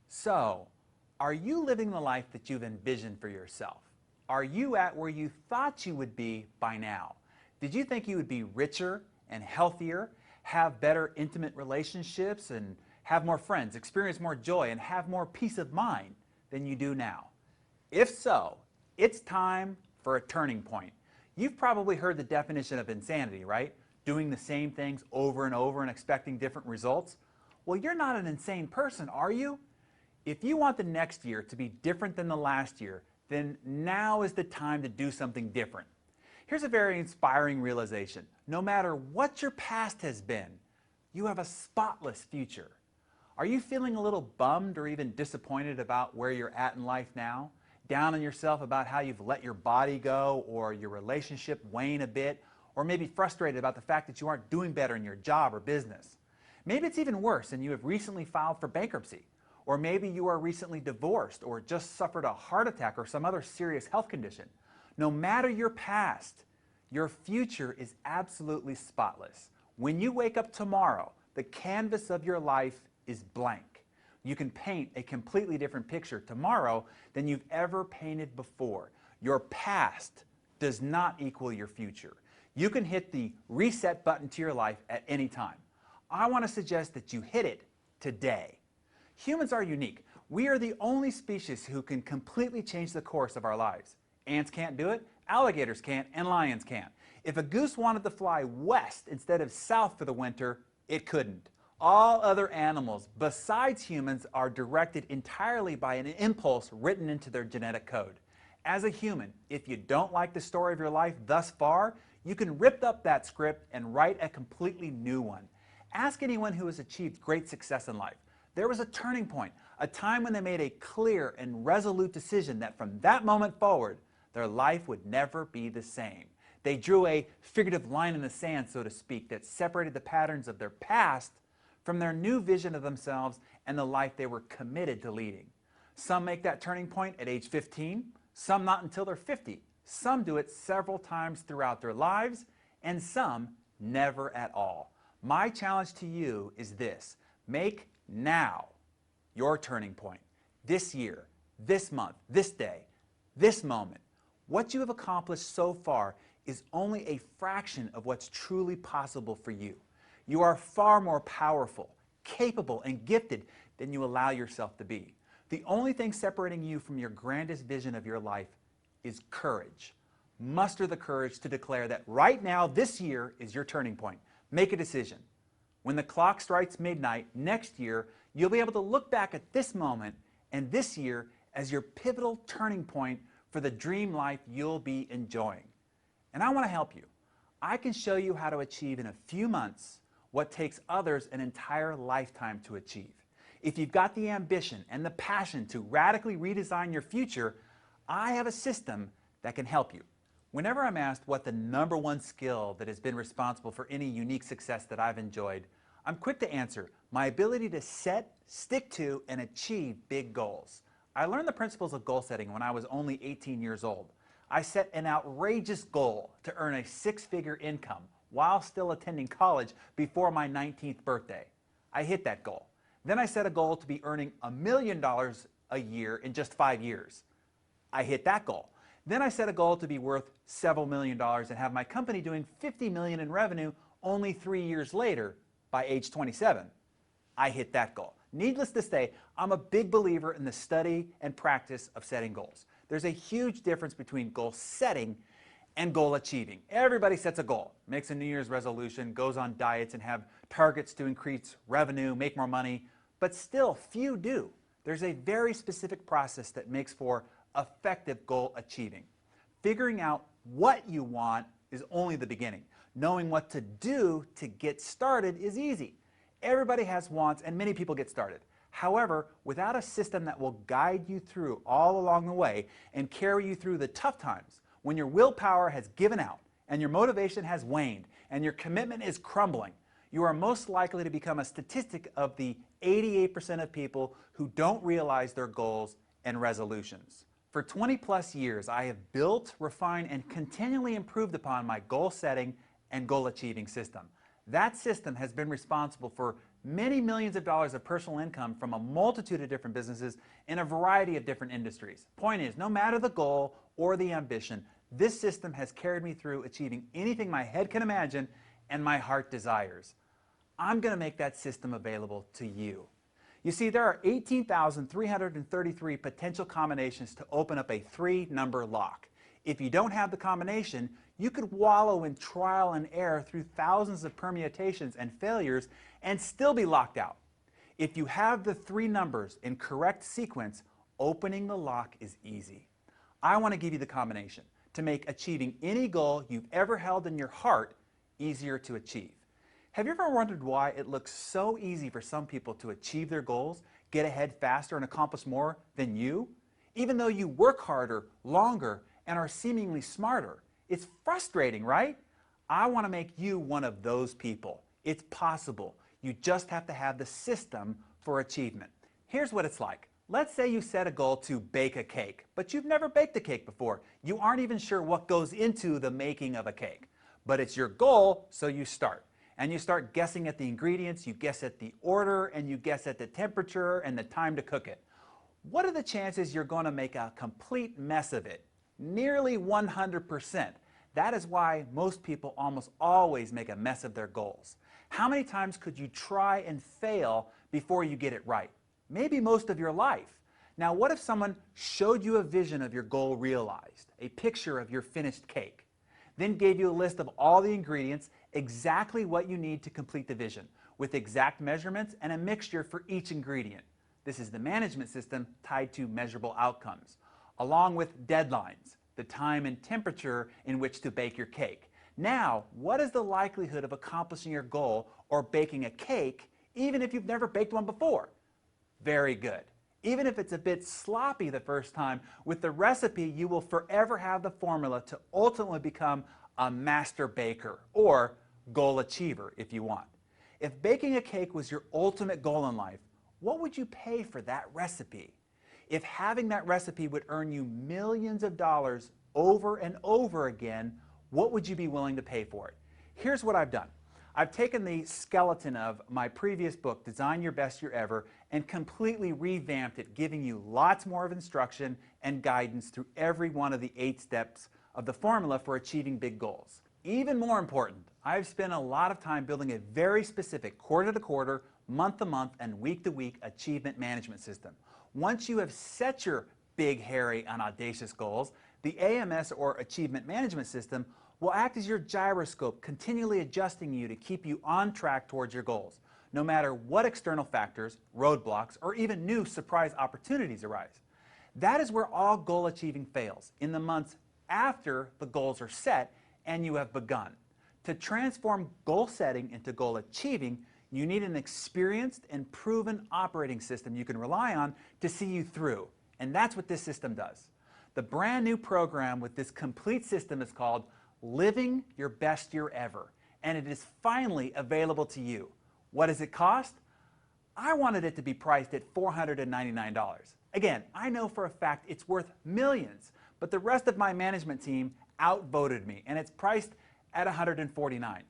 So, are you living the life that you've envisioned for yourself? Are you at where you thought you would be by now? Did you think you would be richer and healthier, have better intimate relationships, and have more friends, experience more joy, and have more peace of mind than you do now? If so, it's time for a turning point. You've probably heard the definition of insanity, right? Doing the same things over and over and expecting different results. Well, you're not an insane person, are you? If you want the next year to be different than the last year, then now is the time to do something different. Here's a very inspiring realization. No matter what your past has been, you have a spotless future. Are you feeling a little bummed or even disappointed about where you're at in life now? Down on yourself about how you've let your body go or your relationship wane a bit, or maybe frustrated about the fact that you aren't doing better in your job or business? Maybe it's even worse and you have recently filed for bankruptcy. Or maybe you are recently divorced or just suffered a heart attack or some other serious health condition. No matter your past, your future is absolutely spotless. When you wake up tomorrow, the canvas of your life is blank. You can paint a completely different picture tomorrow than you've ever painted before. Your past does not equal your future. You can hit the reset button to your life at any time. I want to suggest that you hit it today. Humans are unique. We are the only species who can completely change the course of our lives. Ants can't do it, alligators can't, and lions can't. If a goose wanted to fly west instead of south for the winter, it couldn't. All other animals besides humans are directed entirely by an impulse written into their genetic code. As a human, if you don't like the story of your life thus far, you can rip up that script and write a completely new one. Ask anyone who has achieved great success in life. There was a turning point, a time when they made a clear and resolute decision that from that moment forward, their life would never be the same. They drew a figurative line in the sand, so to speak, that separated the patterns of their past from their new vision of themselves and the life they were committed to leading. Some make that turning point at age 15, some not until they're 50. Some do it several times throughout their lives, and some never at all. My challenge to you is this: make now your turning point. This year, this month, this day, this moment. What you have accomplished so far is only a fraction of what's truly possible for you. You are far more powerful, capable, and gifted than you allow yourself to be. The only thing separating you from your grandest vision of your life is courage. Muster the courage to declare that right now, this year, is your turning point. Make a decision. When the clock strikes midnight next year, you'll be able to look back at this moment and this year as your pivotal turning point for the dream life you'll be enjoying. And I want to help you. I can show you how to achieve in a few months what takes others an entire lifetime to achieve. If you've got the ambition and the passion to radically redesign your future, I have a system that can help you. Whenever I'm asked what the #1 skill that has been responsible for any unique success that I've enjoyed, I'm quick to answer: my ability to set, stick to, and achieve big goals. I learned the principles of goal setting when I was only 18 years old. I set an outrageous goal to earn a 6-figure income while still attending college before my 19th birthday. I hit that goal. Then I set a goal to be earning $1 million a year in just 5 years. I hit that goal. Then I set a goal to be worth several $1,000,000 and have my company doing $50 million in revenue only 3 years later by age 27. I hit that goal. Needless to say, I'm a big believer in the study and practice of setting goals. There's a huge difference between goal setting and goal achieving. Everybody sets a goal, makes a New Year's resolution, goes on diets and have targets to increase revenue, make more money, but still few do. There's a very specific process that makes for effective goal achieving. Figuring out what you want is only the beginning. Knowing what to do to get started is easy. Everybody has wants and many people get started. However, without a system that will guide you through all along the way and carry you through the tough times, when your willpower has given out and your motivation has waned and your commitment is crumbling, you are most likely to become a statistic of the 88% of people who don't realize their goals and resolutions. For 20+ years, I have built, refined, and continually improved upon my goal setting and goal achieving system. That system has been responsible for many millions of dollars of personal income from a multitude of different businesses in a variety of different industries. Point is, no matter the goal or the ambition, this system has carried me through achieving anything my head can imagine and my heart desires. I'm going to make that system available to you. You see, there are 18,333 potential combinations to open up a 3-number lock. If you don't have the combination, you could wallow in trial and error through thousands of permutations and failures and still be locked out. If you have the 3 numbers in correct sequence, opening the lock is easy. I want to give you the combination to make achieving any goal you've ever held in your heart easier to achieve. Have you ever wondered why it looks so easy for some people to achieve their goals, get ahead faster, and accomplish more than you? Even though you work harder, longer, and are seemingly smarter. It's frustrating, right? I want to make you one of those people. It's possible. You just have to have the system for achievement. Here's what it's like. Let's say you set a goal to bake a cake, but you've never baked a cake before. You aren't even sure what goes into the making of a cake. But it's your goal, so you start. And you start guessing at the ingredients, you guess at the order, and you guess at the temperature and the time to cook it. What are the chances you're going to make a complete mess of it? Nearly 100%. That is why most people almost always make a mess of their goals. How many times could you try and fail before you get it right? Maybe most of your life. Now, what if someone showed you a vision of your goal realized, a picture of your finished cake, then gave you a list of all the ingredients, exactly what you need to complete the vision, with exact measurements and a mixture for each ingredient? This is the management system tied to measurable outcomes, along with deadlines, the time and temperature in which to bake your cake. Now, what is the likelihood of accomplishing your goal or baking a cake, even if you've never baked one before? Very good. Even if it's a bit sloppy the first time, with the recipe you will forever have the formula to ultimately become a master baker, or goal achiever if you want. If baking a cake was your ultimate goal in life, what would you pay for that recipe? If having that recipe would earn you millions of dollars over and over again, what would you be willing to pay for it? Here's what I've done. I've taken the skeleton of my previous book, Design Your Best Year Ever, and completely revamped it, giving you lots more of instruction and guidance through every one of the 8 steps of the formula for achieving big goals. Even more important, I've spent a lot of time building a very specific quarter-to-quarter, month-to-month, and week-to-week achievement management system. Once you have set your big, hairy, and audacious goals, the AMS, or Achievement Management System, will act as your gyroscope, continually adjusting you to keep you on track towards your goals, no matter what external factors, roadblocks, or even new surprise opportunities arise. That is where all goal achieving fails, in the months after the goals are set and you have begun. To transform goal setting into goal achieving, you need an experienced and proven operating system you can rely on to see you through, and that's what this system does. The brand new program with this complete system is called Living Your Best Year Ever, and it is finally available to you. What does it cost? I wanted it to be priced at $499. Again, I know for a fact it's worth millions, but the rest of my management team outvoted me, and it's priced at $149.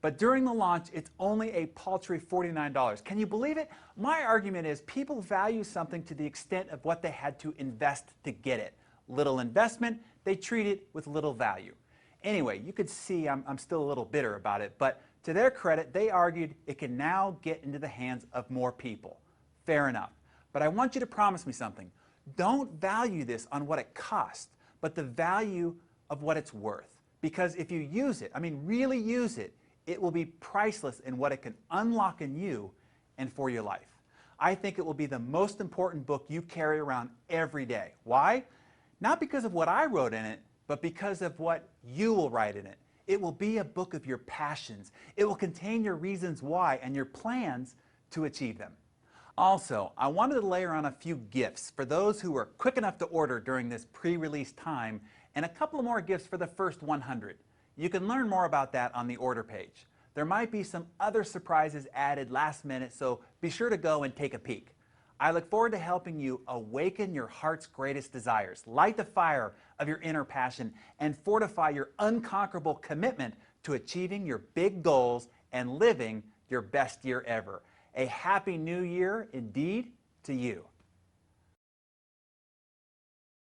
But during the launch, it's only a paltry $49. Can you believe it? My argument is people value something to the extent of what they had to invest to get it. Little investment, they treat it with little value. Anyway, you could see I'm still a little bitter about it, but to their credit, they argued it can now get into the hands of more people. Fair enough. But I want you to promise me something. Don't value this on what it costs, but the value of what it's worth. Because if you use it, really use it, it will be priceless in what it can unlock in you and for your life. I think it will be the most important book you carry around every day. Why? Not because of what I wrote in it, but because of what you will write in it. It will be a book of your passions. It will contain your reasons why and your plans to achieve them. Also, I wanted to layer on a few gifts for those who were quick enough to order during this pre-release time, and a couple more gifts for the first 100. You can learn more about that on the order page. There might be some other surprises added last minute, so be sure to go and take a peek. I look forward to helping you awaken your heart's greatest desires, light the fire of your inner passion, and fortify your unconquerable commitment to achieving your big goals and living your best year ever. A happy new year indeed to you.